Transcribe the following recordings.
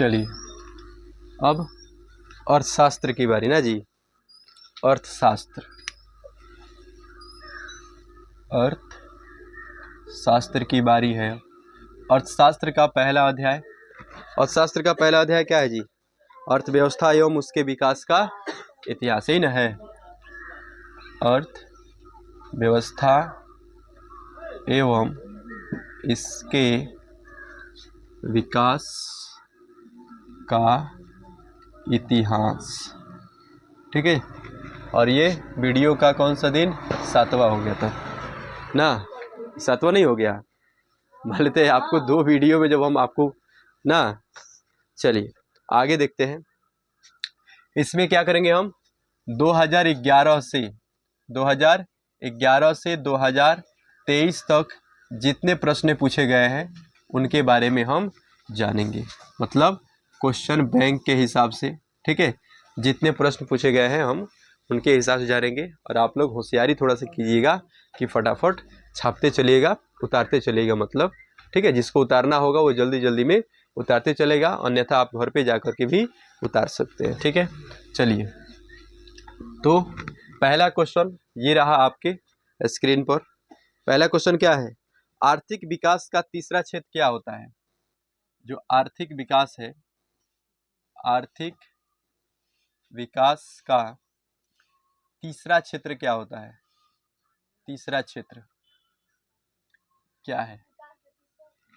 चलिए अब अर्थशास्त्र की बारी ना जी। अर्थशास्त्र, अर्थशास्त्र की बारी है। अर्थशास्त्र का पहला अध्याय, अर्थशास्त्र का पहला अध्याय क्या है जी? अर्थव्यवस्था एवं उसके विकास का इतिहास ही न है। अर्थव्यवस्था एवं इसके विकास का इतिहास, ठीक है। और ये वीडियो का कौन सा दिन? 7वां हो गया था ना? 7वां नहीं हो गया, मान लेते हैं आपको 2 वीडियो में जब हम आपको ना। चलिए आगे देखते हैं। इसमें क्या करेंगे हम? 2011 से 2023 तक जितने प्रश्न पूछे गए हैं उनके बारे में हम जानेंगे, मतलब क्वेश्चन बैंक के हिसाब से, ठीक है। जितने प्रश्न पूछे गए हैं हम उनके हिसाब से जानेंगे। और आप लोग होशियारी थोड़ा सा कीजिएगा कि फटाफट छापते चलिएगा, उतारते चलिएगा, मतलब ठीक है। जिसको उतारना होगा वो जल्दी जल्दी में उतारते चलेगा, अन्यथा आप घर पे जाकर के भी उतार सकते हैं, ठीक है। चलिए तो पहला क्वेश्चन ये रहा आपके स्क्रीन पर। पहला क्वेश्चन क्या है? आर्थिक विकास का तीसरा क्षेत्र क्या होता है? जो आर्थिक विकास है, आर्थिक विकास का तीसरा क्षेत्र क्या होता है? तीसरा क्षेत्र क्या है?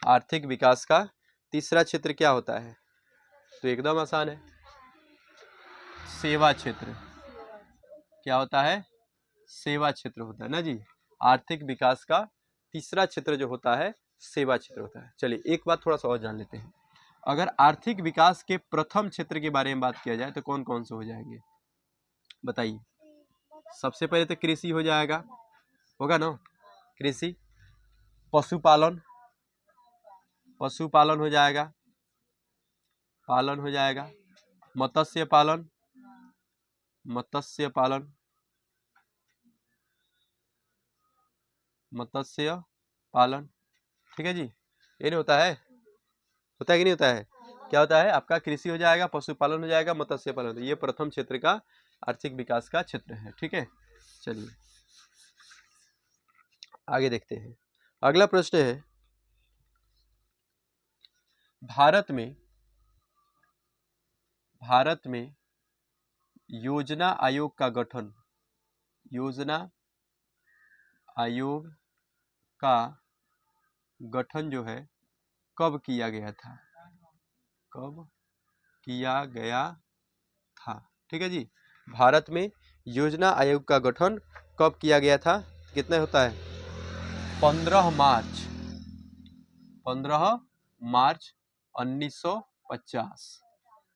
आर्थिक विकास का तीसरा क्षेत्र क्या होता है? तो एकदम आसान है, सेवा क्षेत्र। क्या होता है? सेवा क्षेत्र होता है ना जी। आर्थिक विकास का तीसरा क्षेत्र जो होता है सेवा क्षेत्र होता है। चलिए एक बात थोड़ा सा और जान लेते हैं। अगर आर्थिक विकास के प्रथम क्षेत्र के बारे में बात किया जाए तो कौन कौन से हो जाएंगे बताइए? सबसे पहले तो कृषि हो जाएगा, होगा ना? कृषि, पशुपालन, पशुपालन हो जाएगा, पालन हो जाएगा, मत्स्य पालन, मत्स्य पालन, मत्स्य पालन, ठीक है जी। ये नहीं होता है? होता है कि नहीं होता है? क्या होता है आपका? कृषि हो जाएगा, पशुपालन हो जाएगा, मत्स्य पालन। ये प्रथम क्षेत्र का आर्थिक विकास का क्षेत्र है, ठीक है। चलिए आगे देखते हैं। अगला प्रश्न है, भारत में योजना आयोग का गठन, योजना आयोग का गठन जो है कब किया गया था? कब किया गया था? ठीक है जी। भारत में योजना आयोग का गठन कब किया गया था? कितना होता है? 15 मार्च 1950।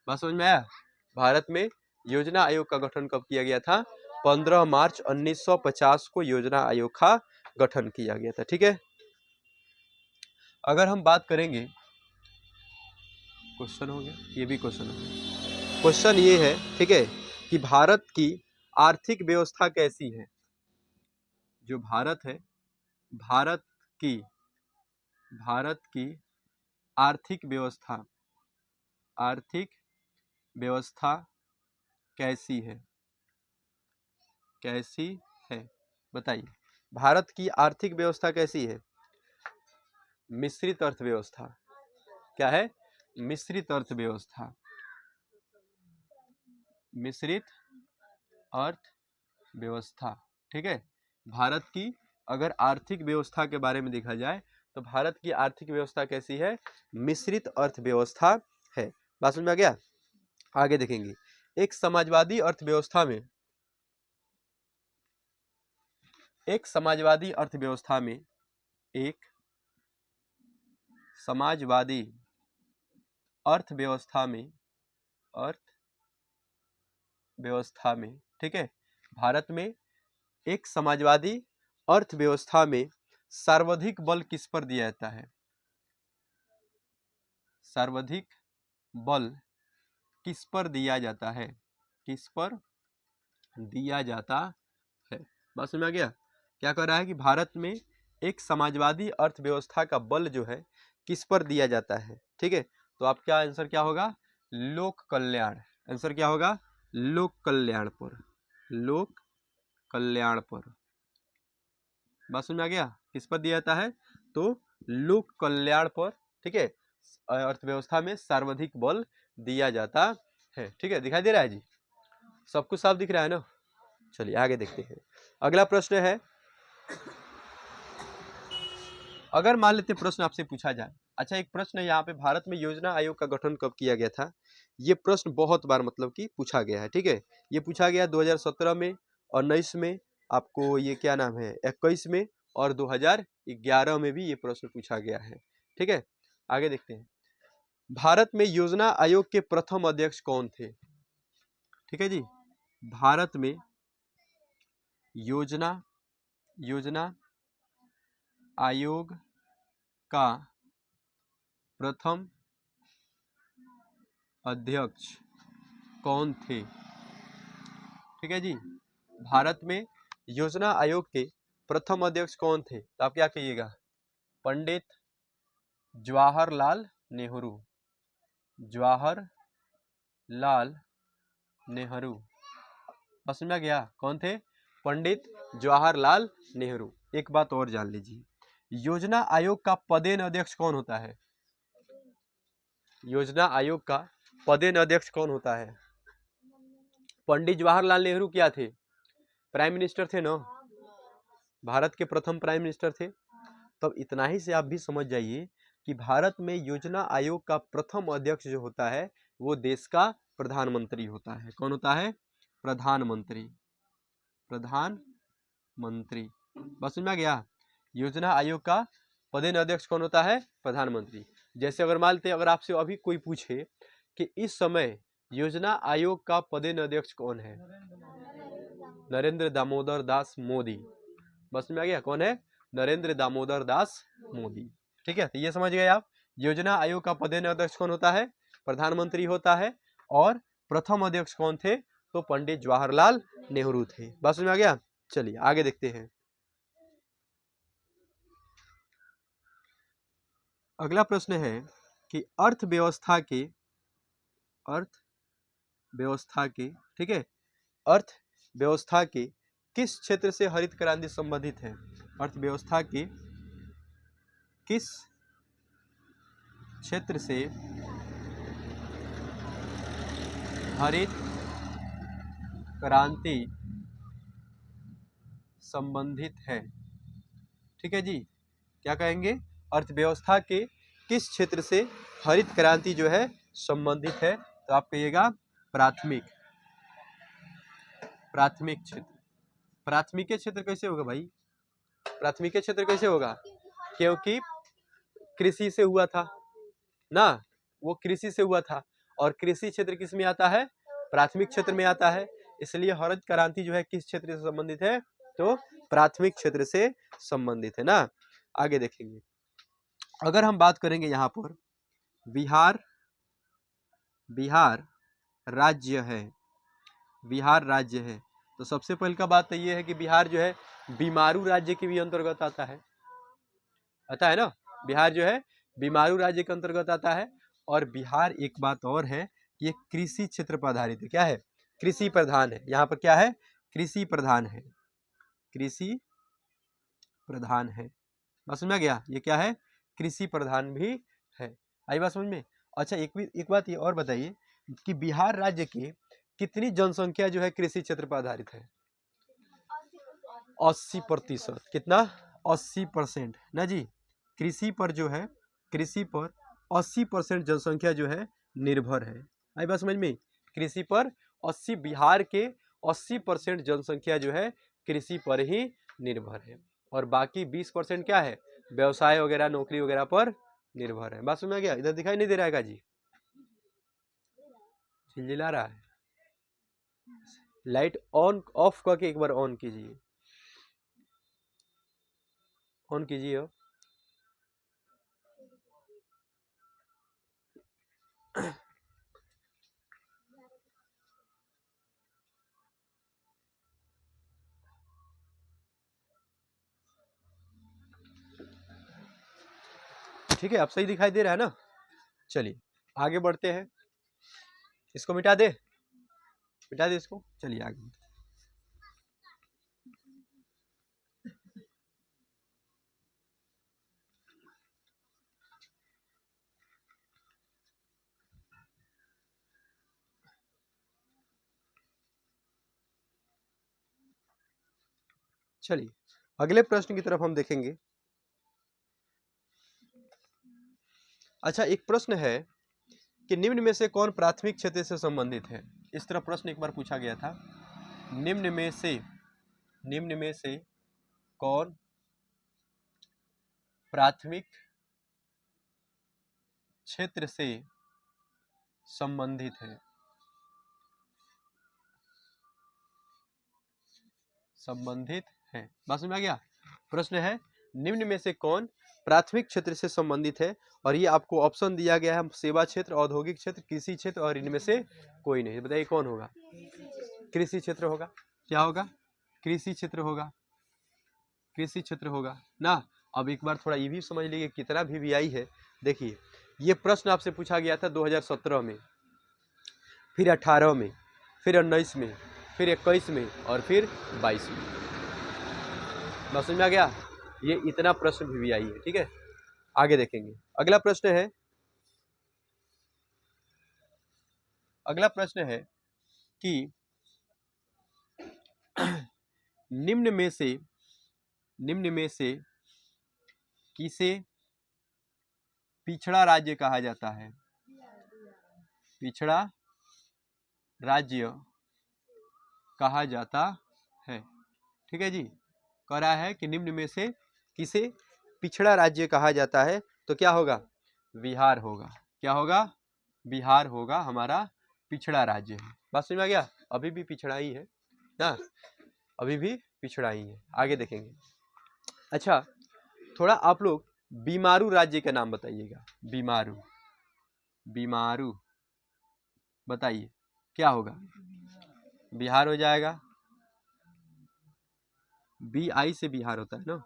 बात समझ में आया? भारत में योजना आयोग का गठन कब किया गया था? 15 मार्च 1950 को योजना आयोग का गठन किया गया था, ठीक है। अगर हम बात करेंगे, क्वेश्चन हो गया, ये भी क्वेश्चन हो गया। क्वेश्चन ये है, ठीक है, कि भारत की आर्थिक व्यवस्था कैसी है? जो भारत है, भारत की आर्थिक व्यवस्था कैसी है? कैसी है बताइए? भारत की आर्थिक व्यवस्था कैसी है? मिश्रित अर्थव्यवस्था। क्या है? मिश्रित अर्थव्यवस्था, मिश्रित अर्थव्यवस्था, ठीक है। भारत की अगर आर्थिक व्यवस्था के बारे में देखा जाए तो भारत की आर्थिक व्यवस्था कैसी है? मिश्रित अर्थव्यवस्था है। बात समझ में आ गया? आगे देखेंगे। एक समाजवादी अर्थव्यवस्था में, एक समाजवादी अर्थव्यवस्था में, एक समाजवादी अर्थव्यवस्था में, ठीक है, भारत में एक समाजवादी अर्थव्यवस्था में सर्वाधिक बल किस पर दिया जाता है? सर्वाधिक बल किस पर दिया जाता है? किस पर दिया जाता है? बात समझ में आ गया? क्या कह रहा है कि भारत में एक समाजवादी अर्थव्यवस्था का बल जो है किस पर दिया जाता है, ठीक है। तो आपका आंसर क्या होगा? लोक कल्याण। आंसर क्या होगा? लोक कल्याण पर। लोक कल्याण पर। बात समझ में आ गया? किस पर दिया जाता है? तो लोक कल्याण पर, ठीक है, अर्थव्यवस्था में सर्वाधिक बल दिया जाता है। ठीक है, दिखाई दे रहा है जी? सब कुछ साफ दिख रहा है ना? चलिए आगे देखते हैं। अगला प्रश्न है, अगर मान लेते प्रश्न आपसे पूछा जाए, अच्छा एक प्रश्न है यहाँ पे, भारत में योजना आयोग का गठन कब किया गया था? ये प्रश्न बहुत बार मतलब कि पूछा गया है। ठीक है, ये पूछा गया 2017 में, 19 में, आपको ये क्या नाम है 21 में, और 2011 में भी ये प्रश्न पूछा गया है। ठीक है, आगे देखते हैं। भारत में योजना आयोग के प्रथम अध्यक्ष कौन थे? ठीक है जी, भारत में योजना आयोग का प्रथम अध्यक्ष कौन थे? ठीक है जी, भारत में योजना आयोग के प्रथम अध्यक्ष कौन थे? तो आप क्या कहिएगा? पंडित जवाहरलाल नेहरू। जवाहरलाल नेहरू। समझ में गया? कौन थे? पंडित जवाहरलाल नेहरू। एक बात और जान लीजिए, योजना आयोग का पदेन अध्यक्ष कौन होता है? योजना आयोग का पदेन अध्यक्ष कौन होता है? पंडित जवाहरलाल नेहरू क्या थे? प्राइम मिनिस्टर थे ना, भारत के प्रथम प्राइम मिनिस्टर थे। तब इतना ही से आप भी समझ जाइए कि भारत में योजना आयोग का प्रथम अध्यक्ष जो होता है वो देश का प्रधानमंत्री होता है। कौन होता है? प्रधानमंत्री। प्रधानमंत्री। बस समझ में आ गया? योजना आयोग का पदेन अध्यक्ष कौन होता है? प्रधानमंत्री। जैसे अगर मान लेते, अगर आपसे अभी कोई पूछे कि इस समय योजना आयोग का पदेन अध्यक्ष कौन है? नरेंद्र दामोदर दास मोदी। बस में आ गया? कौन है? नरेंद्र दामोदर दास मोदी। ठीक है, तो ये समझ गए आप, योजना आयोग का पदेन अध्यक्ष कौन होता है? प्रधानमंत्री होता है। और प्रथम अध्यक्ष कौन थे? तो पंडित जवाहरलाल नेहरू थे। बस में आ गया? चलिए आगे देखते हैं। अगला प्रश्न है कि ठीक है, अर्थव्यवस्था के किस क्षेत्र से हरित क्रांति संबंधित है? अर्थव्यवस्था के किस क्षेत्र से हरित क्रांति संबंधित है? ठीक है जी, क्या कहेंगे? अर्थव्यवस्था के किस क्षेत्र से हरित क्रांति जो है संबंधित है? तो आप कहिएगा प्राथमिक क्षेत्र। प्राथमिक क्षेत्र कैसे होगा भाई? प्राथमिक क्षेत्र कैसे होगा? क्योंकि कृषि से हुआ था ना, वो कृषि से हुआ था, और कृषि क्षेत्र किस में आता है? प्राथमिक क्षेत्र में आता है। इसलिए हरित क्रांति जो है किस क्षेत्र से संबंधित है? तो प्राथमिक क्षेत्र से संबंधित है ना। आगे देखेंगे, अगर हम बात करेंगे यहाँ पर बिहार राज्य है, बिहार राज्य है, तो सबसे पहले का बात तो ये है कि बिहार जो है बीमारू राज्य के भी अंतर्गत आता है ना। बिहार जो है बीमारू राज्य के अंतर्गत आता है। और बिहार एक बात और है कि ये कृषि क्षेत्र पर आधारित है। क्या है? कृषि प्रधान है। यहाँ पर क्या है? कृषि प्रधान है। कृषि प्रधान है। बस समझ में गया? ये क्या है? कृषि प्रधान भी है। आई बात समझ में? अच्छा एक बात ये और बताइए कि बिहार राज्य की कितनी जनसंख्या जो है कृषि क्षेत्र पर आधारित है? 80%। कितना? 80% ना जी। कृषि पर जो है, कृषि पर 80% जनसंख्या जो है निर्भर है। आई बात समझ में? कृषि पर 80, बिहार के 80% जनसंख्या जो है कृषि पर ही निर्भर है, और बाकी 20% क्या है? व्यवसाय वगैरह, नौकरी वगैरह पर निर्भर है। बात समझ में गया? इधर दिखाई नहीं दे रहा है जी? चिल्ला रहा है? लाइट ऑन ऑफ करके एक बार ऑन कीजिए, ऑन कीजिए। ठीक है, अब सही दिखाई दे रहा है ना? चलिए आगे बढ़ते हैं, इसको मिटा दे इसको, चलिए आगे। चलिए अगले प्रश्न की तरफ हम देखेंगे। अच्छा, एक प्रश्न है कि निम्न में से कौन प्राथमिक क्षेत्र से संबंधित है। इस तरह प्रश्न एक बार पूछा गया था, निम्न में से कौन प्राथमिक क्षेत्र से संबंधित है। बात समझ में आ गया। प्रश्न है निम्न में से कौन प्राथमिक क्षेत्र से संबंधित है, और ये आपको ऑप्शन दिया गया है सेवा क्षेत्र, औद्योगिक क्षेत्र, कृषि क्षेत्र, और इनमें से कोई नहीं। बताइए कौन होगा। कृषि क्षेत्र होगा। क्या होगा? कृषि क्षेत्र होगा। कृषि क्षेत्र होगा ना। अब एक बार थोड़ा ये भी समझ लीजिए कितना वीवीआई है। देखिए ये प्रश्न आपसे पूछा गया था 2017 में, फिर 18 में, फिर 19 में, फिर 21 में, और फिर 22 में। बात समझ में आ गया। ये इतना प्रश्न वीवीआई है। ठीक है, आगे देखेंगे। अगला प्रश्न है कि निम्न में से किसे पिछड़ा राज्य कहा जाता है। पिछड़ा राज्य कहा जाता है। ठीक है जी, कह रहा है कि निम्न में से किसे पिछड़ा राज्य कहा जाता है, तो क्या होगा? बिहार होगा। क्या होगा? बिहार होगा हमारा पिछड़ा राज्य है। बात समझ में आ गया। अभी भी पिछड़ा ही है ना, अभी भी पिछड़ा ही है। आगे देखेंगे। अच्छा, थोड़ा आप लोग बीमारू राज्य का नाम बताइएगा। बीमारू बताइए क्या होगा। बिहार हो जाएगा, BI से बिहार होता है ना,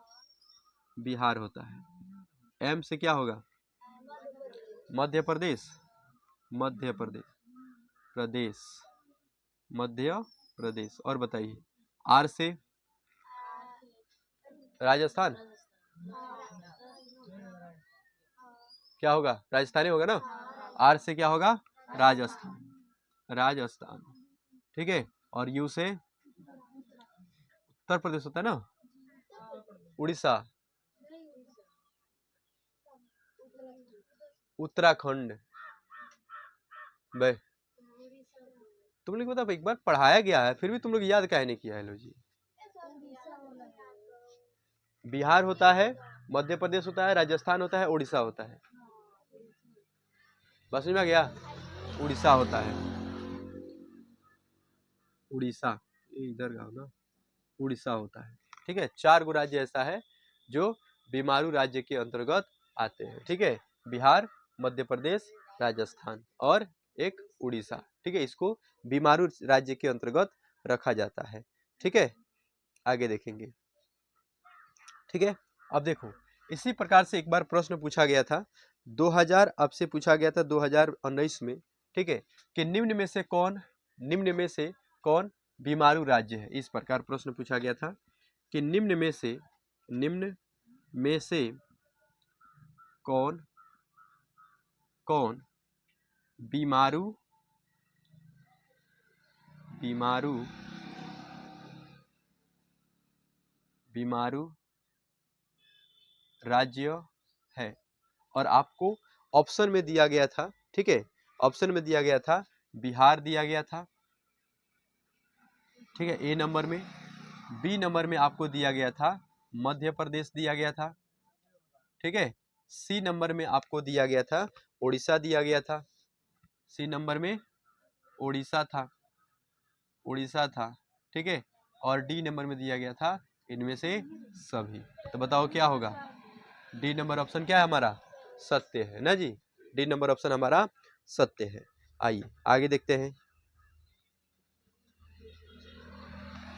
बिहार होता है। M से क्या होगा? मध्य प्रदेश। मध्य प्रदेश। और बताइए R से राजस्थान। क्या होगा? राजस्थानी होगा ना। R से क्या होगा? राजस्थान। ठीक है, और U से उत्तर प्रदेश होता है ना, उड़ीसा, उत्तराखंड। भाई तुम लोग मतलब एक बार पढ़ाया गया है, फिर भी तुम लोग याद काहे नहीं किया है। लो जी, बिहार होता है, मध्य प्रदेश होता है, राजस्थान होता है, उड़ीसा होता है। बस में आ गया। उड़ीसा होता है, उड़ीसा, इधर गाँव ना, उड़ीसा होता है। ठीक है, 4 गो राज्य ऐसा है जो बीमारू राज्य के अंतर्गत आते हैं। ठीक है, बिहार, मध्य प्रदेश, राजस्थान और एक उड़ीसा। ठीक है, इसको बीमारू राज्य के अंतर्गत रखा जाता है। ठीक है, आगे देखेंगे। ठीक है, अब देखो इसी प्रकार से एक बार प्रश्न पूछा गया था 2000, अब से पूछा गया था 2019 में। ठीक है, कि निम्न में से कौन बीमारू राज्य है। इस प्रकार प्रश्न पूछा गया था कि निम्न में से कौन बीमारू राज्य है। और आपको ऑप्शन में दिया गया था। ठीक है, ऑप्शन में दिया गया था बिहार दिया गया था। ठीक है, A नंबर में। B नंबर में आपको दिया गया था मध्य प्रदेश दिया गया था। ठीक है, C नंबर में आपको दिया गया था उड़ीसा दिया गया था। C नंबर में उड़ीसा था। ठीक है, और D नंबर में दिया गया था इनमें से सभी। तो बताओ क्या होगा। D नंबर ऑप्शन क्या है हमारा? सत्य है ना जी। D नंबर ऑप्शन हमारा सत्य है। आइए आगे देखते हैं।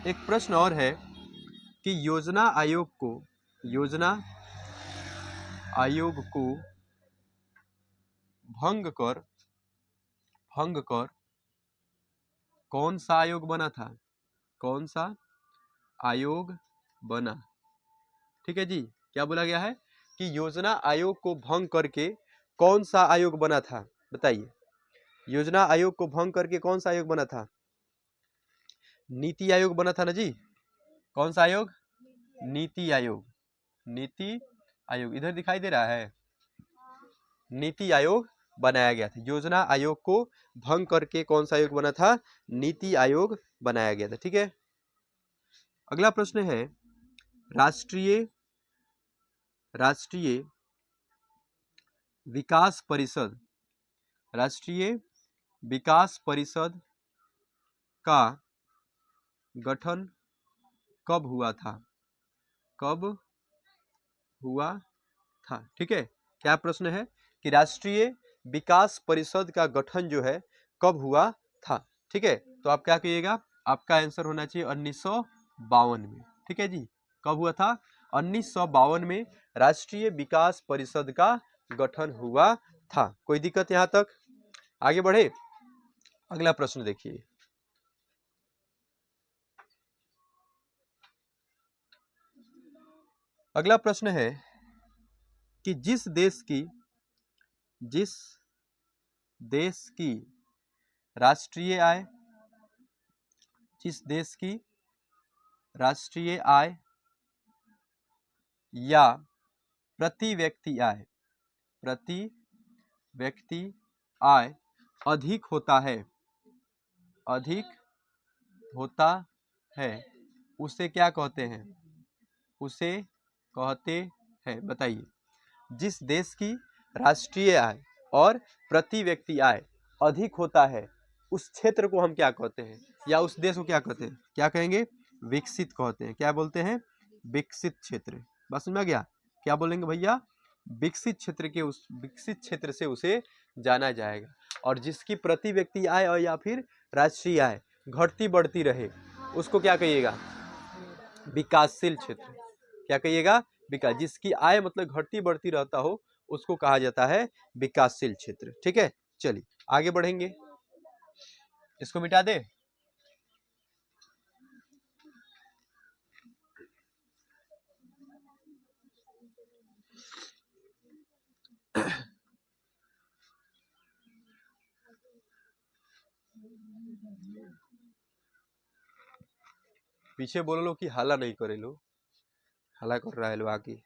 एक प्रश्न और है कि योजना आयोग को भंग कर भंग कर कौन सा आयोग बना था, कौन सा आयोग बना। ठीक है जी, क्या बोला गया है कि योजना आयोग को भंग करके कौन सा आयोग बना था, बताइए। योजना आयोग को भंग करके कौन सा आयोग बना था, नीति आयोग बना था ना जी। कौन सा आयोग, नीति आयोग, नीति आयोग इधर दिखाई दे रहा है, नीति आयोग बनाया गया था। योजना आयोग को भंग करके कौन सा आयोग बना था, नीति आयोग बनाया गया था। ठीक है, अगला प्रश्न है राष्ट्रीय विकास परिषद, राष्ट्रीय विकास परिषद का गठन कब हुआ था, कब हुआ था। ठीक है, क्या प्रश्न है कि राष्ट्रीय विकास परिषद का गठन जो है कब हुआ था। ठीक है, तो आप क्या कहिएगा, आपका आंसर होना चाहिए 1952 में। ठीक है जी, कब हुआ था, 1952 में राष्ट्रीय विकास परिषद का गठन हुआ था। कोई दिक्कत यहाँ तक, आगे बढ़े। अगला प्रश्न देखिए, अगला प्रश्न है कि जिस देश की राष्ट्रीय आय, जिस देश की राष्ट्रीय आय या प्रति व्यक्ति आय अधिक होता है, अधिक होता है, उसे क्या कहते हैं, उसे कहते हैं, बताइए। जिस देश की राष्ट्रीय आय और प्रति व्यक्ति आय अधिक होता है उस क्षेत्र को हम क्या कहते हैं, या उस देश को क्या कहते हैं, क्या कहेंगे, विकसित कहते हैं। क्या बोलते हैं, विकसित क्षेत्र। बस समझ में गया, क्या बोलेंगे भैया, विकसित क्षेत्र के, उस विकसित क्षेत्र से उसे जाना जाएगा। और जिसकी प्रति व्यक्ति आय और या फिर राष्ट्रीय आय घटती बढ़ती रहे उसको क्या कहिएगा, विकासशील क्षेत्र। क्या कहिएगा, विकास, जिसकी आय मतलब घटती बढ़ती रहता हो उसको कहा जाता है विकासशील क्षेत्र। ठीक है, चलिए आगे बढ़ेंगे, इसको मिटा दे। पीछे बोलो लो कि हल्ला नहीं करे लो, हल्ला कर रहा है लो आगे।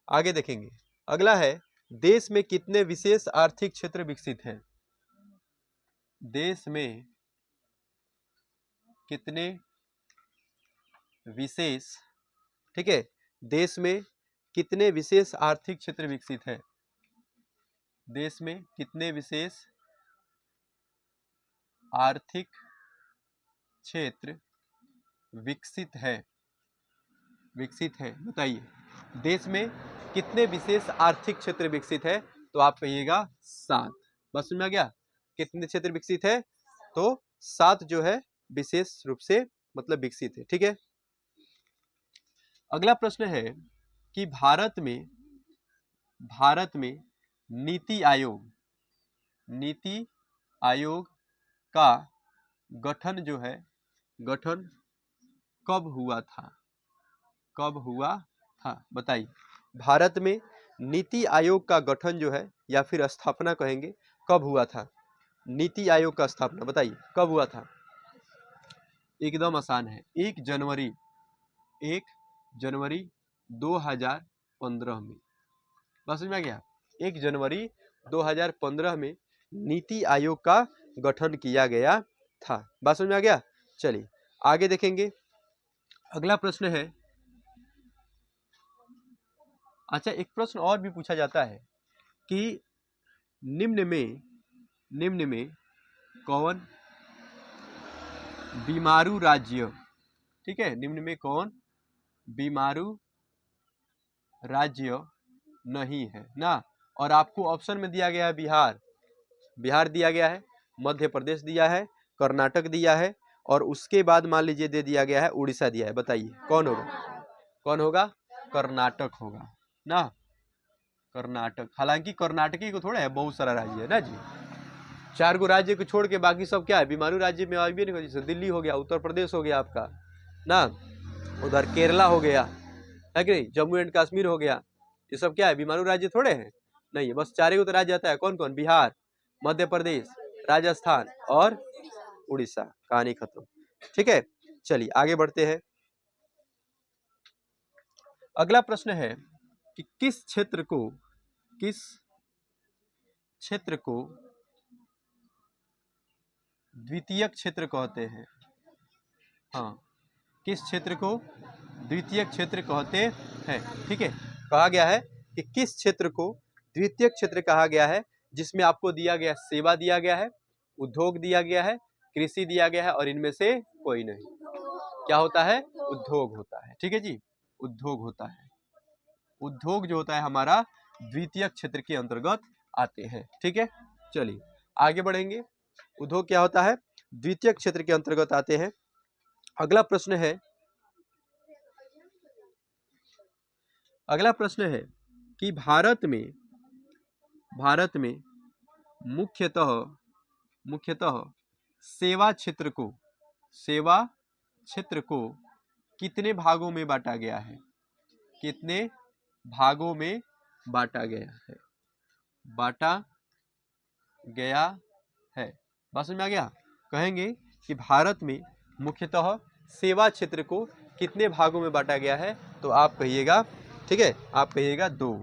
आगे देखेंगे, अगला है देश में कितने विशेष आर्थिक क्षेत्र विकसित हैं, देश में कितने विशेष, ठीक है, देश में कितने विशेष आर्थिक क्षेत्र विकसित है, देश में कितने विशेष आर्थिक क्षेत्र विकसित है, विकसित है, बताइए। देश में कितने विशेष आर्थिक क्षेत्र विकसित है, तो आप कहिएगा 7। बस समझ में आ गया, कितने क्षेत्र विकसित है, तो 7 जो है विशेष रूप से मतलब विकसित है। ठीक है, अगला प्रश्न है कि भारत में नीति आयोग का गठन जो है, गठन कब हुआ था, कब हुआ था, बताइए। भारत में नीति आयोग का गठन जो है या फिर स्थापना कहेंगे, कब हुआ था, नीति आयोग का स्थापना बताइए कब हुआ था। एकदम आसान है, 1 जनवरी 2015 में। बस समझ में आ गया, 1 जनवरी 2015 में नीति आयोग का गठन किया गया था। बात समझ में आ गया, चलिए आगे देखेंगे। अगला प्रश्न है, अच्छा एक प्रश्न और भी पूछा जाता है कि निम्न में कौन बीमारू राज्य, ठीक है, निम्न में कौन बीमारू राज्य नहीं है ना। और आपको ऑप्शन में दिया गया है बिहार दिया गया है, मध्य प्रदेश दिया है, कर्नाटक दिया है, और उसके बाद मान लीजिए दे दिया गया है उड़ीसा दिया है। बताइए कौन होगा, कौन होगा, कर्नाटक होगा ना, कर्नाटक। हालांकि कर्नाटकी को थोड़ा है, बहुत सारा राज्य है ना जी। 4 गो राज्य को छोड़ के बाकी सब क्या है, बीमारू राज्य में भी नहीं। जैसे दिल्ली हो गया, उत्तर प्रदेश हो गया आपका ना, उधर केरला हो गया है कि नहीं, जम्मू एंड कश्मीर हो गया, ये सब क्या है, बीमारू राज्य थोड़े हैं, नहीं है। बस 4 ही तो राज्य आता है, कौन कौन, बिहार, मध्य प्रदेश, राजस्थान और उड़ीसा। कहानी खत्म। ठीक है, चलिए आगे बढ़ते हैं। अगला प्रश्न है कि किस क्षेत्र को द्वितीयक क्षेत्र कहते हैं। हाँ, किस क्षेत्र को द्वितीयक क्षेत्र कहते हैं। ठीक है, कहा गया है कि किस क्षेत्र को द्वितीयक क्षेत्र कहा गया है, जिसमें आपको दिया गया सेवा दिया गया है, उद्योग दिया गया है, कृषि दिया गया है और इनमें से कोई नहीं। क्या होता है, उद्योग होता है। ठीक है जी, उद्योग होता है। उद्योग जो होता है हमारा द्वितीयक क्षेत्र के अंतर्गत आते हैं। ठीक है, चलिए आगे बढ़ेंगे। उद्योग क्या होता है, द्वितीयक क्षेत्र के अंतर्गत आते हैं। अगला प्रश्न है कि भारत में मुख्यतः सेवा क्षेत्र को कितने भागों में बांटा गया है। कितने भागों में बांटा गया है, बात समझ में आ गया। कहेंगे कि भारत में मुख्यतः सेवा क्षेत्र को कितने भागों में बांटा गया है, तो आप कहिएगा, ठीक है, आप कहिएगा 2।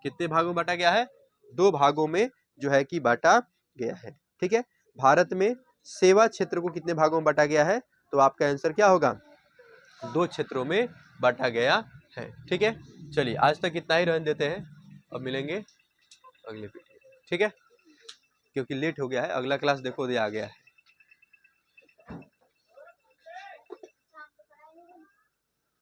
कितने भागों में बांटा गया है, 2 भागों में जो है कि बांटा गया है। ठीक है, भारत में सेवा क्षेत्र को कितने भागों में बांटा गया है, तो आपका आंसर क्या होगा, 2 क्षेत्रों में बांटा गया है। ठीक है, चलिए आज तक इतना ही रहने देते हैं, अब मिलेंगे अगले वीडियो। ठीक है, क्योंकि लेट हो गया है, अगला क्लास देखो दे आ गया है।